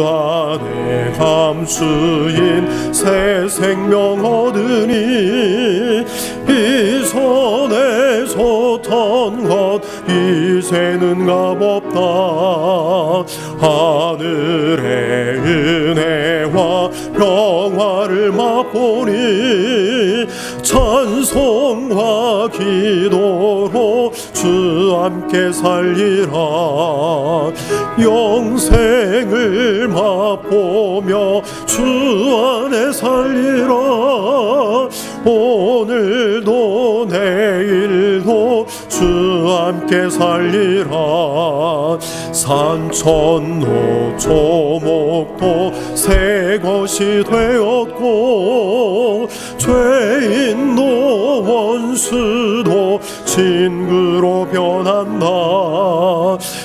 안에 감수인 새 생명 얻으니 이 손에 솟던 것 이제는 값없다. 하늘의 은혜와 평화를 맛보니 찬송과 기도로 주 함께 살리라. 영생을 맛보며 주 안에 살리라. 오늘도 내일도 주 함께 살리라. 산천도 조목도 새 것이 되었고 죄인도 원수도 친구로 변한다.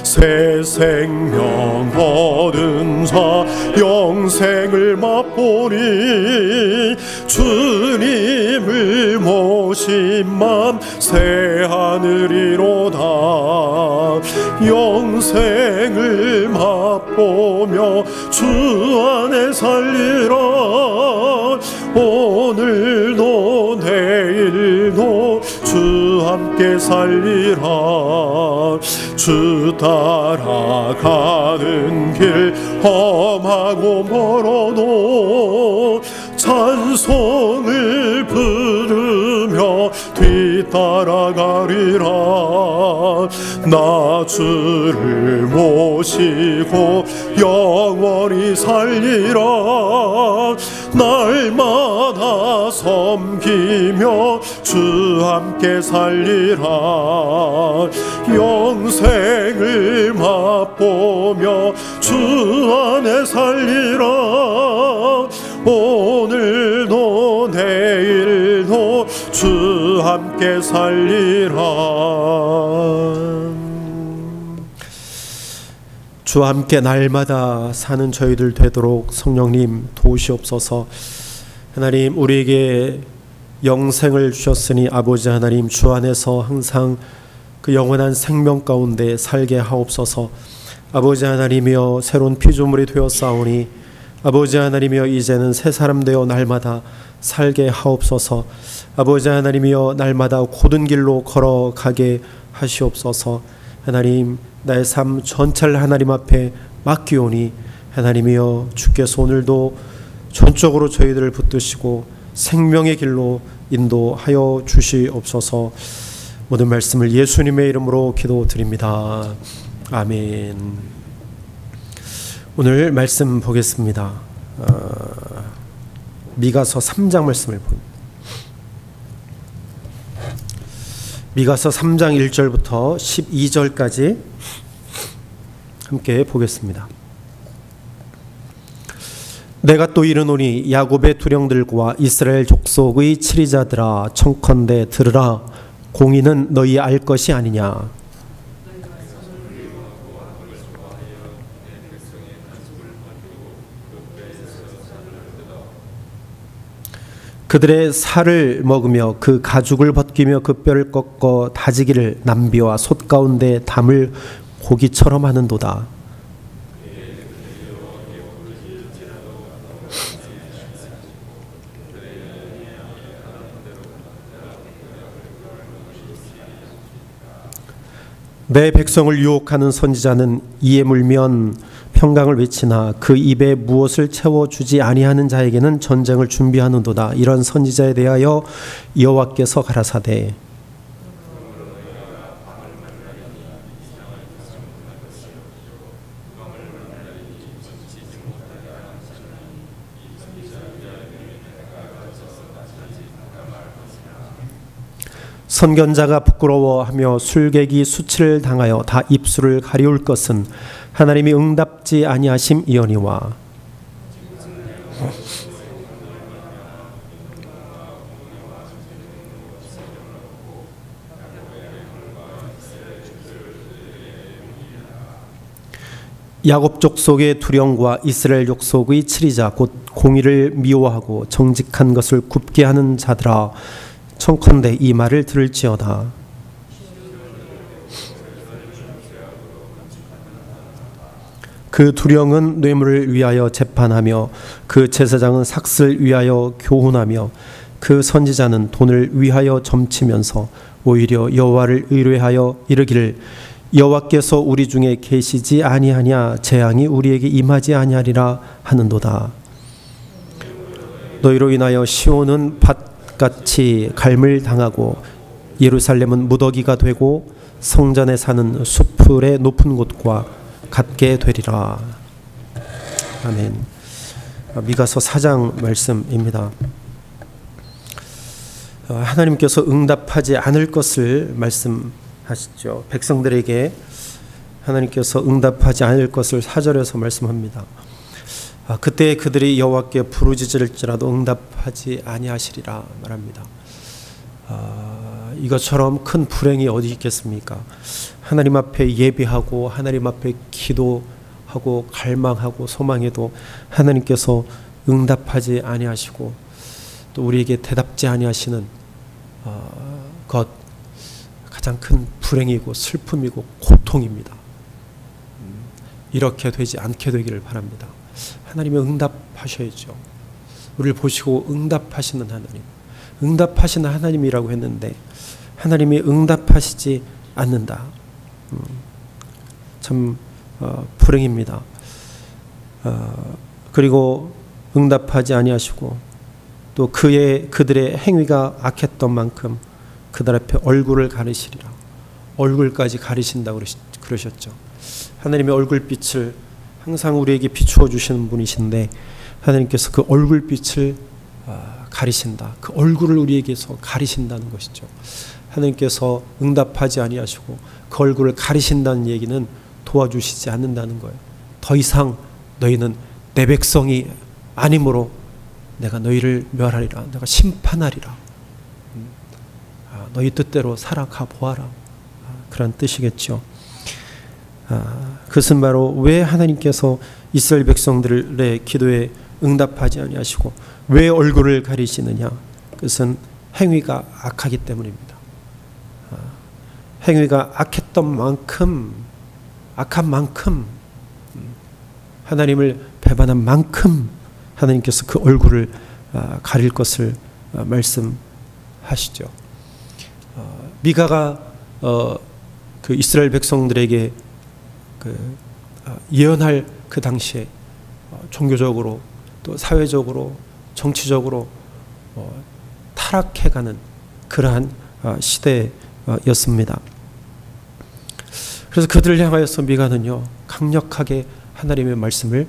새 생명 얻은 자 영생을 맛보니 주님을 모신 맘 새 하늘이로다. 영생을 맛보며 주 안에 살리라. 오늘도 내일도 주 함께 살리라. 주 따라가는 길 험하고 멀어도 찬송을 부르며 뒤따라가리라. 나 주를 모시고 영원히 살리라. 날마다 섬기며 주 함께 살리라. 영생을 맛보며 주 안에 살리라. 오늘도 내일도 주 함께 살리라. 주 함께 날마다 사는 저희들 되도록 성령님 도우시옵소서. 하나님, 우리에게 영생을 주셨으니 아버지 하나님, 주 안에서 항상 그 영원한 생명 가운데 살게 하옵소서. 아버지 하나님이여, 새로운 피조물이 되었사오니 아버지 하나님이여, 이제는 새 사람 되어 날마다 살게 하옵소서. 아버지 하나님이여, 날마다 고든 길로 걸어가게 하시옵소서. 하나님, 나의 삶 전체를 하나님 앞에 맡기오니 하나님이여, 주께서 오늘도 전적으로 저희들을 붙드시고 생명의 길로 인도하여 주시옵소서. 모든 말씀을 예수님의 이름으로 기도드립니다. 아멘. 오늘 말씀 보겠습니다. 미가서 3장 말씀을 봅니다. 미가서 3장 1절부터 12절까지 함께 보겠습니다. 내가 또 이르노니 야곱의 두령들과 이스라엘 족속의 치리자들아, 청컨대 들으라. 공의는 너희 알 것이 아니냐. 그들의 살을 먹으며 그 가죽을 벗기며 그 뼈를 꺾어 다지기를 남비와 솥 가운데 담을 고기처럼 하는도다. 내 백성을 유혹하는 선지자는 이에 물면 평강을 외치나 그 입에 무엇을 채워주지 아니하는 자에게는 전쟁을 준비하는도다. 이런 선지자에 대하여 여호와께서 가라사대, 선견자가 부끄러워하며 술객이 수치를 당하여 다 입술을 가리울 것은 하나님이 응답지 아니하심이오니와. 야곱 족속의 두령과 이스라엘 족속의 치리자 곧 공의를 미워하고 정직한 것을 굽게 하는 자들아, 청컨대 이 말을 들을지어다. 그 두령은 뇌물을 위하여 재판하며 그 제사장은 삭슬 위하여 교훈하며 그 선지자는 돈을 위하여 점치면서 오히려 여호와를 의뢰하여 이르기를 여호와께서 우리 중에 계시지 아니하냐 재앙이 우리에게 임하지 아니하리라 하는도다. 너희로 인하여 시온은 밭같이 갈물 당하고 예루살렘은 무더기가 되고 성전에 사는 숲풀의 높은 곳과 같게 되리라. 아멘. 미가서 4장 말씀입니다. 하나님께서 응답하지 않을 것을 말씀하시죠. 백성들에게 하나님께서 응답하지 않을 것을 4절에서 말씀합니다. 그때 그들이 여호와께 부르짖을지라도 응답하지 아니하시리라 말합니다. 이것처럼 큰 불행이 어디 있겠습니까? 하나님 앞에 예비하고 하나님 앞에 기도하고 갈망하고 소망해도 하나님께서 응답하지 아니하시고 또 우리에게 대답지 아니하시는 것, 가장 큰 불행이고 슬픔이고 고통입니다. 이렇게 되지 않게 되기를 바랍니다. 하나님이 응답하셔야죠. 우리를 보시고 응답하시는 하나님, 응답하시는 하나님이라고 했는데 하나님이 응답하시지 않는다. 참 불행입니다. 그리고 응답하지 아니하시고 또 그들의 행위가 악했던 만큼 그들 앞에 얼굴을 가리시리라. 얼굴까지 가리신다고 그러셨죠. 하나님의 얼굴빛을 항상 우리에게 비추어 주시는 분이신데 하나님께서 그 얼굴빛을 가리신다. 그 얼굴을 우리에게서 가리신다는 것이죠. 하나님께서 응답하지 아니하시고 그 얼굴을 가리신다는 얘기는 도와주시지 않는다는 거예요. 더 이상 너희는 내 백성이 아니므로 내가 너희를 멸하리라. 내가 심판하리라. 너희 뜻대로 살아가 보아라. 그런 뜻이겠죠. 그것은 바로 왜 하나님께서 이스라엘 백성들의 기도에 응답하지 아니하시고 왜 얼굴을 가리시느냐? 그것은 행위가 악하기 때문입니다. 행위가 악했던 만큼, 악한 만큼, 하나님을 배반한 만큼 하나님께서 그 얼굴을 가릴 것을 말씀하시죠. 미가가 그 이스라엘 백성들에게 예언할 그 당시에 종교적으로 또 사회적으로 정치적으로 타락해가는 그러한 시대였습니다. 그래서 그들을 향하여서 미가는요 강력하게 하나님의 말씀을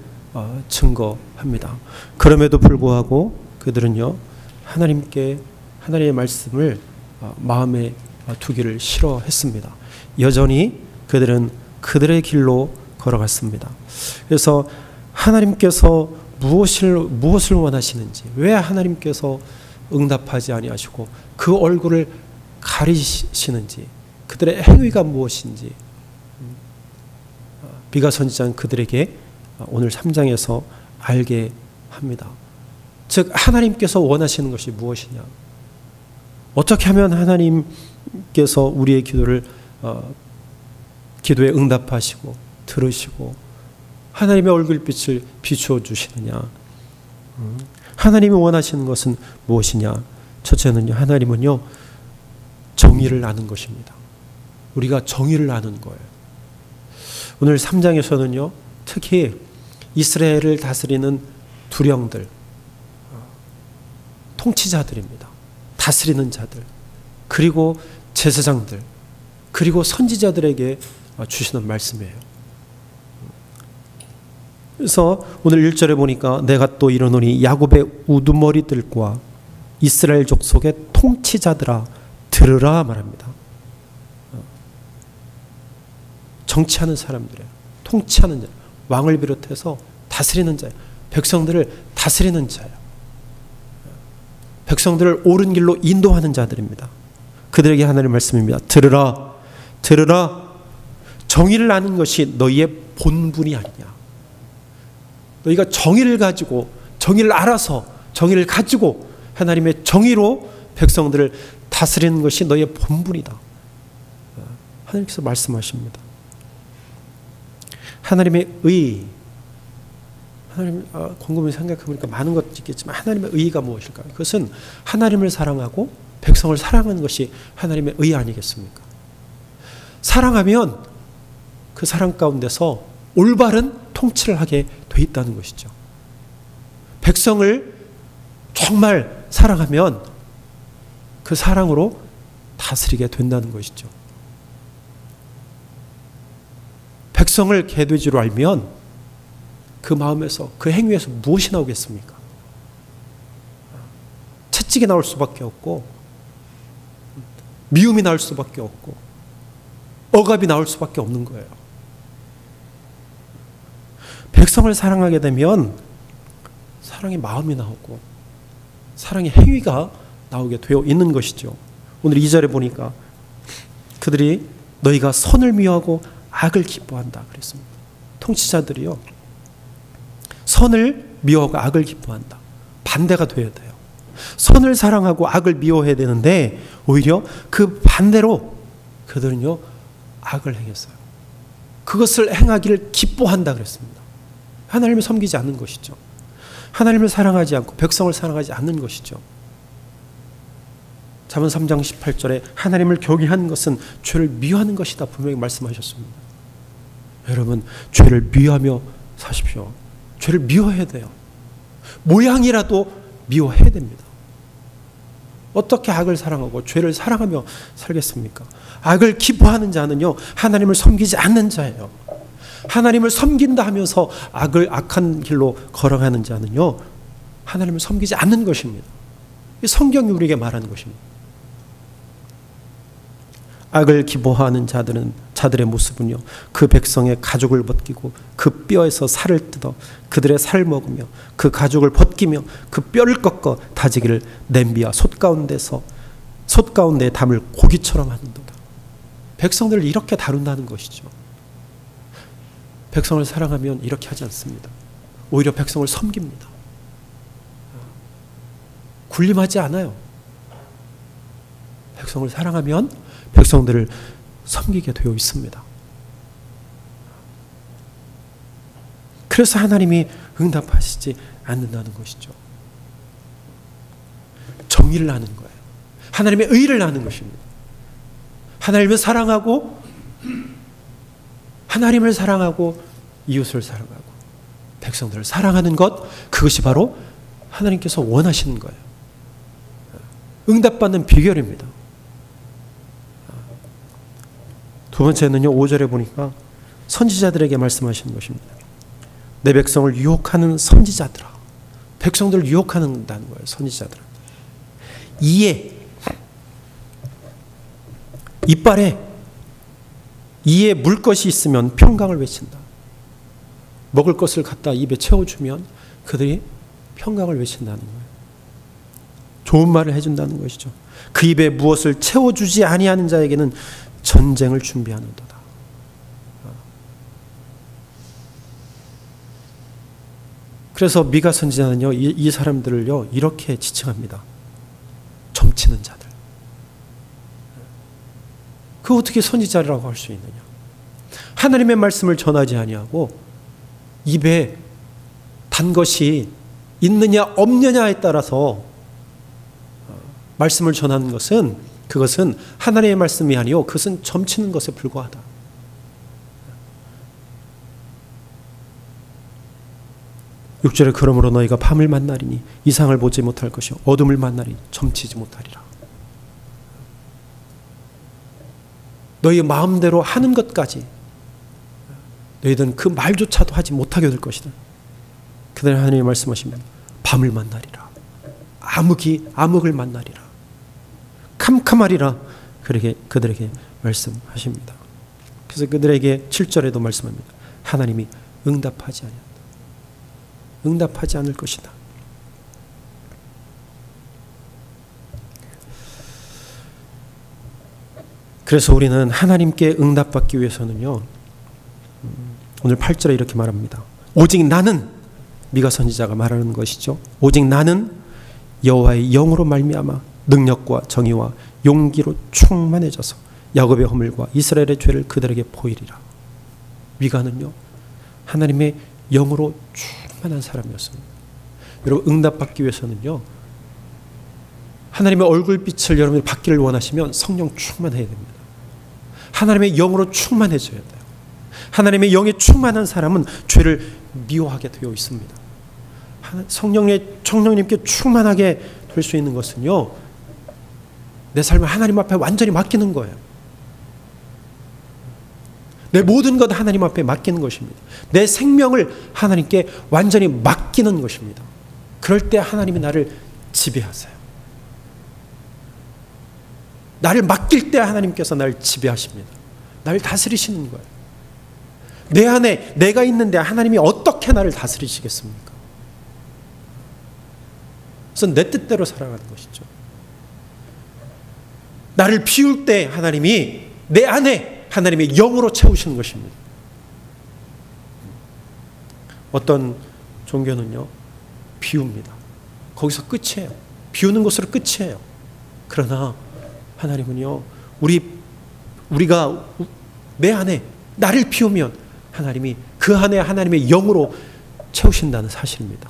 증거합니다. 그럼에도 불구하고 그들은요 하나님의 말씀을 마음에 두기를 싫어했습니다. 여전히 그들은 그들의 길로 걸어갔습니다. 그래서 하나님께서 무엇을 원하시는지, 왜 하나님께서 응답하지 아니하시고 그 얼굴을 가리시는지, 그들의 행위가 무엇인지 미가 선지자는 그들에게 오늘 3장에서 알게 합니다. 즉 하나님께서 원하시는 것이 무엇이냐, 어떻게 하면 하나님께서 우리의 기도에 응답하시고 들으시고 하나님의 얼굴빛을 비추어 주시느냐, 하나님이 원하시는 것은 무엇이냐. 첫째는요, 하나님은요 정의를 아는 것입니다. 우리가 정의를 아는 거예요. 오늘 3장에서는요 특히 이스라엘을 다스리는 두령들, 통치자들입니다. 다스리는 자들, 그리고 제사장들, 그리고 선지자들에게 주시는 말씀이에요. 그래서 오늘 1절에 보니까 내가 또 이르노니 야곱의 우두머리들과 이스라엘 족속의 통치자들아 들으라 말합니다. 정치하는 사람들이에요. 통치하는 자, 왕을 비롯해서 다스리는 자예요. 백성들을 다스리는 자예요. 백성들을 옳은 길로 인도하는 자들입니다. 그들에게 하나님의 말씀입니다. 들으라, 들으라. 정의를 아는 것이 너희의 본분이 아니냐. 너희가 정의를 가지고, 정의를 알아서, 정의를 가지고 하나님의 정의로 백성들을 다스리는 것이 너희의 본분이다. 하나님께서 말씀하십니다. 하나님의 의, 하나님, 곰곰이 생각해보니까 많은 것이 있겠지만 하나님의 의의가 무엇일까요? 그것은 하나님을 사랑하고 백성을 사랑하는 것이 하나님의 의의 아니겠습니까? 사랑하면 그 사랑 가운데서 올바른 통치를 하게 돼 있다는 것이죠. 백성을 정말 사랑하면 그 사랑으로 다스리게 된다는 것이죠. 백성을 개돼지로 알면 그 마음에서, 그 행위에서 무엇이 나오겠습니까? 채찍이 나올 수밖에 없고, 미움이 나올 수밖에 없고, 억압이 나올 수밖에 없는 거예요. 백성을 사랑하게 되면 사랑의 마음이 나오고 사랑의 행위가 나오게 되어 있는 것이죠. 오늘 2절에 보니까 그들이 너희가 선을 미워하고 악을 기뻐한다 그랬습니다. 통치자들이요, 선을 미워하고 악을 기뻐한다. 반대가 되어야 돼요. 선을 사랑하고 악을 미워해야 되는데 오히려 그 반대로 그들은요, 악을 행했어요. 그것을 행하기를 기뻐한다 그랬습니다. 하나님을 섬기지 않는 것이죠. 하나님을 사랑하지 않고 백성을 사랑하지 않는 것이죠. 잠언 3장 18절에 하나님을 경외하는 것은 죄를 미워하는 것이다 분명히 말씀하셨습니다. 여러분, 죄를 미워하며 사십시오. 죄를 미워해야 돼요. 모양이라도 미워해야 됩니다. 어떻게 악을 사랑하고 죄를 사랑하며 살겠습니까? 악을 기뻐하는 자는요, 하나님을 섬기지 않는 자예요. 하나님을 섬긴다 하면서 악한 길로 걸어가는 자는요, 하나님을 섬기지 않는 것입니다. 성경이 우리에게 말하는 것입니다. 악을 기뻐하는 자들의 모습은요, 그 백성의 가죽을 벗기고 그 뼈에서 살을 뜯어 그들의 살을 먹으며 그 가죽을 벗기며 그 뼈를 꺾어 다지기를 냄비와 솥 가운데에 담을 고기처럼 하는도다. 백성들을 이렇게 다룬다는 것이죠. 백성을 사랑하면 이렇게 하지 않습니다. 오히려 백성을 섬깁니다. 군림하지 않아요. 백성을 사랑하면 백성들을 섬기게 되어 있습니다. 그래서 하나님이 응답하시지 않는다는 것이죠. 정의를 하는 거예요. 하나님의 의를 하는 것입니다. 하나님을 사랑하고 이웃을 사랑하고 백성들을 사랑하는 것, 그것이 바로 하나님께서 원하시는 거예요. 응답받는 비결입니다. 두 번째는요, 5절에 보니까 선지자들에게 말씀하시는 것입니다. 내 백성을 유혹하는 선지자들아. 백성들을 유혹한다는 거예요. 선지자들. 이에 물 것이 있으면 평강을 외친다. 먹을 것을 갖다 입에 채워주면 그들이 평강을 외친다는 거예요. 좋은 말을 해준다는 것이죠. 그 입에 무엇을 채워주지 아니하는 자에게는 전쟁을 준비하는도다. 그래서 미가 선지자는요, 이 사람들을요, 이렇게 지칭합니다. 점치는 자들. 그 어떻게 선지자라고 할 수 있느냐? 하나님의 말씀을 전하지 아니하고 입에 단 것이 있느냐 없느냐에 따라서 말씀을 전하는 것은, 그것은 하나님의 말씀이 아니요, 그것은 점치는 것에 불과하다. 육절에 그러므로 너희가 밤을 만나리니 이상을 보지 못할 것이요 어둠을 만나리니 점치지 못하리라. 너희 마음대로 하는 것까지 너희들은 그 말조차도 하지 못하게 될 것이다. 그들은 하나님이 말씀하시면 밤을 만나리라. 암흑을 만나리라. 캄캄하리라. 그들에게 말씀하십니다. 그래서 그들에게 7절에도 말씀합니다. 하나님이 응답하지 아니한다. 응답하지 않을 것이다. 그래서 우리는 하나님께 응답받기 위해서는요, 오늘 8절에 이렇게 말합니다. 오직 나는, 미가 선지자가 말하는 것이죠. 오직 나는 여호와의 영으로 말미암아 능력과 정의와 용기로 충만해져서 야곱의 허물과 이스라엘의 죄를 그들에게 보이리라. 미가는요, 하나님의 영으로 충만한 사람이었습니다. 여러분, 응답받기 위해서는요, 하나님의 얼굴빛을 여러분이 받기를 원하시면 성령 충만해야 됩니다. 하나님의 영으로 충만해져야 돼요. 하나님의 영에 충만한 사람은 죄를 미워하게 되어 있습니다. 성령님께 충만하게 될 수 있는 것은요, 내 삶을 하나님 앞에 완전히 맡기는 거예요. 내 모든 것 하나님 앞에 맡기는 것입니다. 내 생명을 하나님께 완전히 맡기는 것입니다. 그럴 때 하나님이 나를 지배하세요. 나를 맡길 때 하나님께서 나를 지배하십니다. 나를 다스리시는 거예요. 내 안에 내가 있는데 하나님이 어떻게 나를 다스리시겠습니까? 그래서 내 뜻대로 살아가는 것이죠. 나를 비울 때 하나님이 내 안에 하나님의 영으로 채우시는 것입니다. 어떤 종교는요, 비웁니다. 거기서 끝이에요. 비우는 것으로 끝이에요. 그러나 하나님은요, 우리가 내 안에 나를 비우면 하나님이 그 안에 하나님의 영으로 채우신다는 사실입니다.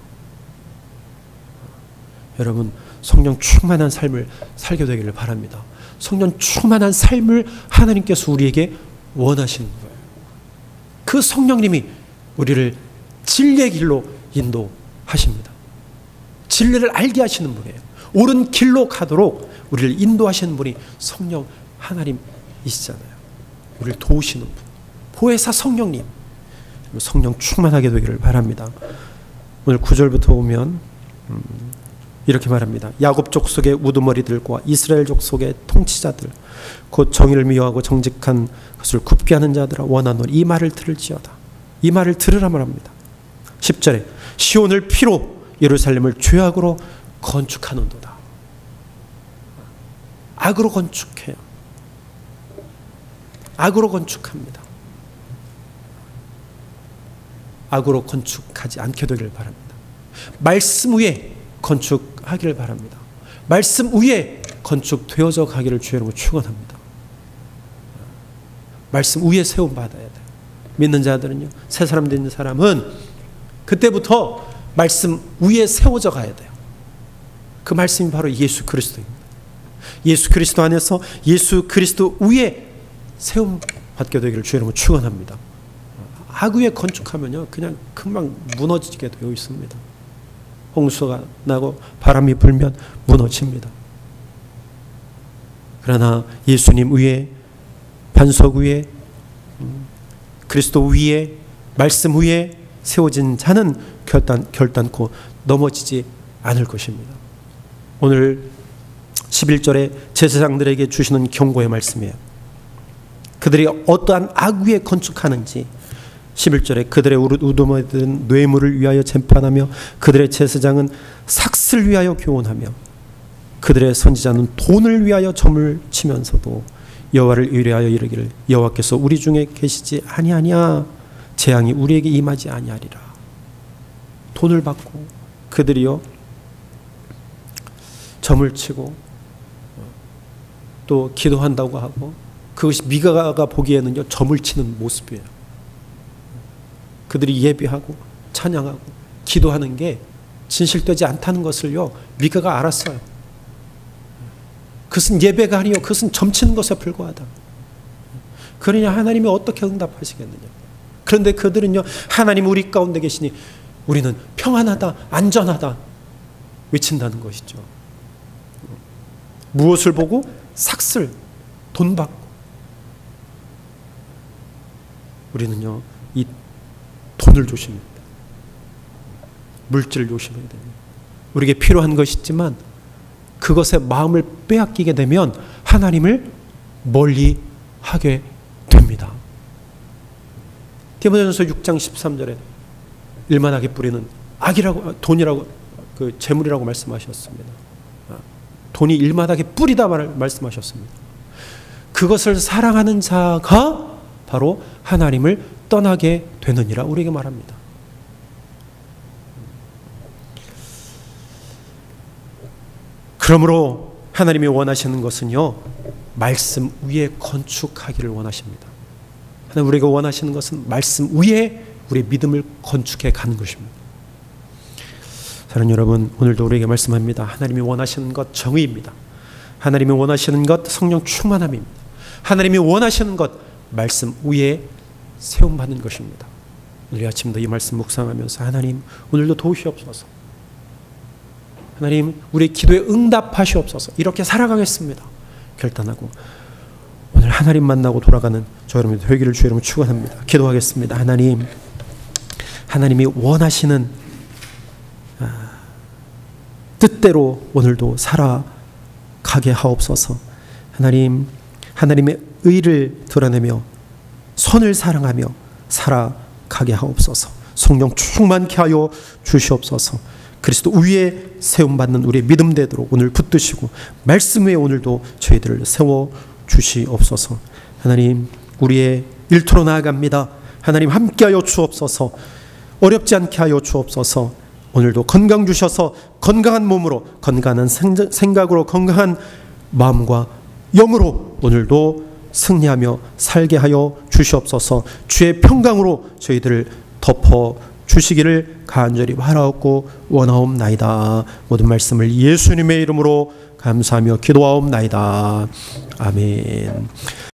여러분, 성령 충만한 삶을 살게 되기를 바랍니다. 성령 충만한 삶을 하나님께서 우리에게 원하시는 거예요. 그 성령님이 우리를 진리의 길로 인도하십니다. 진리를 알게 하시는 분이에요. 옳은 길로 가도록 우리를 인도하시는 분이 성령 하나님이시잖아요. 우리를 도우시는 분, 보혜사 성령님, 성령 충만하게 되기를 바랍니다. 오늘 9절부터 보면 이렇게 말합니다. 야곱 족속의 우두머리들과 이스라엘 족속의 통치자들, 곧 정의를 미워하고 정직한 것을 굽게 하는 자들아, 원하노니 이 말을 들을지어다. 이 말을 들으라 말합니다. 10절에 시온을 피로 예루살렘을 죄악으로 건축하는도다. 악으로 건축해요. 악으로 건축합니다. 악으로 건축하지 않게 되기를 바랍니다. 말씀 위에 건축하기를 바랍니다. 말씀 위에 건축되어져 가기를 주의 이름으로 축원합니다. 말씀 위에 세움 받아야 돼요. 믿는 자들은요, 새 사람 된 사람은 그때부터 말씀 위에 세워져 가야 돼요. 그 말씀이 바로 예수 그리스도입니다. 예수 그리스도 안에서 예수 그리스도 위에 세움 받게 되기를 주의 이름으로 축원합니다. 악 위에 건축하면요, 그냥 금방 무너지게 되어 있습니다. 홍수가 나고 바람이 불면 무너집니다. 그러나 예수님 위에, 반석 위에, 그리스도 위에, 말씀 위에 세워진 자는 결단코 넘어지지 않을 것입니다. 오늘 11절에 제사장들에게 주시는 경고의 말씀이에요. 그들이 어떠한 악 위에 건축하는지, 11절에 그들의 우두머리들은 뇌물을 위하여 재판하며 그들의 제사장은 삭슬 위하여 교훈하며 그들의 선지자는 돈을 위하여 점을 치면서도 여호와를 의뢰하여 이르기를 여호와께서 우리 중에 계시지 아니하냐, 재앙이 우리에게 임하지 아니하리라. 돈을 받고 그들이요, 점을 치고 또 기도한다고 하고, 그것이 미가가 보기에는요, 점을 치는 모습이에요. 그들이 예배하고 찬양하고 기도하는 게 진실되지 않다는 것을요, 미가가 알았어요. 그것은 예배가 아니요, 그것은 점치는 것에 불과하다. 그러냐, 하나님이 어떻게 응답하시겠느냐. 그런데 그들은요, 하나님 우리 가운데 계시니 우리는 평안하다, 안전하다 외친다는 것이죠. 무엇을 보고? 삭슬, 돈 받고. 우리는요, 이 돈을 조심해야 돼요. 물질을 조심해야 됩니다. 우리에게 필요한 것이 있지만 그것에 마음을 빼앗기게 되면 하나님을 멀리 하게 됩니다. 디모데전서 6장 13절에 일만하게 뿌리는 악이라고, 돈이라고, 그 재물이라고 말씀하셨습니다. 돈이 일만하게 뿌리다 말씀하셨습니다. 그것을 사랑하는 자가 바로 하나님을 떠나게 되느니라 우리에게 말합니다. 그러므로 하나님이 원하시는 것은요, 말씀 위에 건축하기를 원하십니다. 하나님 우리가 원하시는 것은 말씀 위에 우리의 믿음을 건축해 가는 것입니다. 사랑하는 여러분, 오늘도 우리에게 말씀합니다. 하나님이 원하시는 것 정의입니다. 하나님이 원하시는 것 성령 충만함입니다. 하나님이 원하시는 것 말씀 위에 세움받는 것입니다. 오늘 아침도 이 말씀 묵상하면서 하나님 오늘도 도우시옵소서. 하나님 우리 기도에 응답하시옵소서. 이렇게 살아가겠습니다 결단하고 오늘 하나님 만나고 돌아가는 저 여러분의 되기를 주 이름으로 축원합니다. 기도하겠습니다. 하나님이 원하시는 뜻대로 오늘도 살아가게 하옵소서. 하나님의 의를 드러내며 선을 사랑하며 살아가게 하옵소서. 성령 충만케 하여 주시옵소서. 그리스도 위에 세움받는 우리의 믿음대로 오늘 붙드시고 말씀 위에 오늘도 저희들을 세워 주시옵소서. 하나님 우리의 일터로 나아갑니다. 하나님 함께하여 주옵소서. 어렵지 않게 하여 주옵소서. 오늘도 건강 주셔서 건강한 몸으로 건강한 생각으로 건강한 마음과 영으로 오늘도 승리하며 살게 하여 주시옵소서. 주의 평강으로 저희들을 덮어 주시기를 간절히 바라옵고 원하옵나이다. 모든 말씀을 예수님의 이름으로 감사하며 기도하옵나이다. 아멘.